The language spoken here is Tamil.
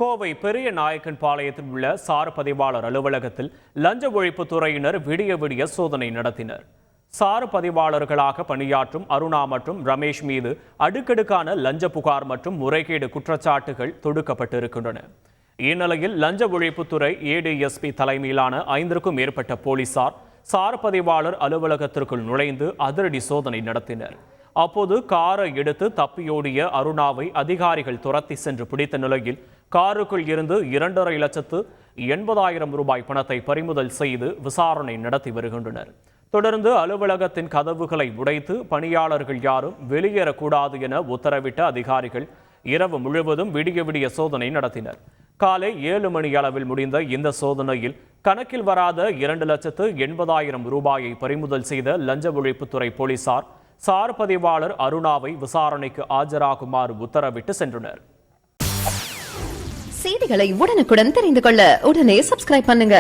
கோவை பெரிய நாயக்கன் பாளையத்தில் உள்ள சார் பதிவாளர் அலுவலகத்தில் லஞ்ச ஒழிப்புத் துறையினர் விடிய விடிய சோதனை நடத்தினர். சார் பதிவாளர்களாக பணியாற்றும் அருணா மற்றும் ரமேஷ் மீது அடுக்கடுக்கான லஞ்ச புகார் மற்றும் முறைகேடு குற்றச்சாட்டுகள் தொடுக்கப்பட்டிருக்கின்றன. இந்நிலையில் லஞ்ச ஒழிப்புத்துறை ஏடிஎஸ்பி தலைமையிலான 5க்கும் மேற்பட்ட போலீசார் சார் பதிவாளர் அலுவலகத்திற்குள் நுழைந்து அதிரடி சோதனை நடத்தினர். அப்போது காரை எடுத்து தப்பியோடிய அருணாவை அதிகாரிகள் துரத்தி சென்று பிடித்த நிலையில் காருக்குள் இருந்து 2,80,000 ரூபாய் பணத்தை பறிமுதல் செய்து விசாரணை நடத்தி வருகின்றனர். தொடர்ந்து அலுவலகத்தின் கதவுகளை உடைத்து பணியாளர்கள் யாரும் வெளியேறக்கூடாது என உத்தரவிட்ட அதிகாரிகள் இரவு முழுவதும் விடிய விடிய சோதனை நடத்தினர். காலை 7 மணி அளவில் முடிந்த இந்த சோதனையில் கணக்கில் வராத 2,80,000 ரூபாயை பறிமுதல் செய்த லஞ்ச ஒழிப்புத்துறை போலீசார் சார் பதிவாளர் அருணாவை விசாரணைக்கு ஆஜராகுமாறு உத்தரவிட்டு சென்றனர். செய்திகளை உடனுக்குடன் தெரிந்து கொள்ள உடனே சப்ஸ்கிரைப் பண்ணுங்க.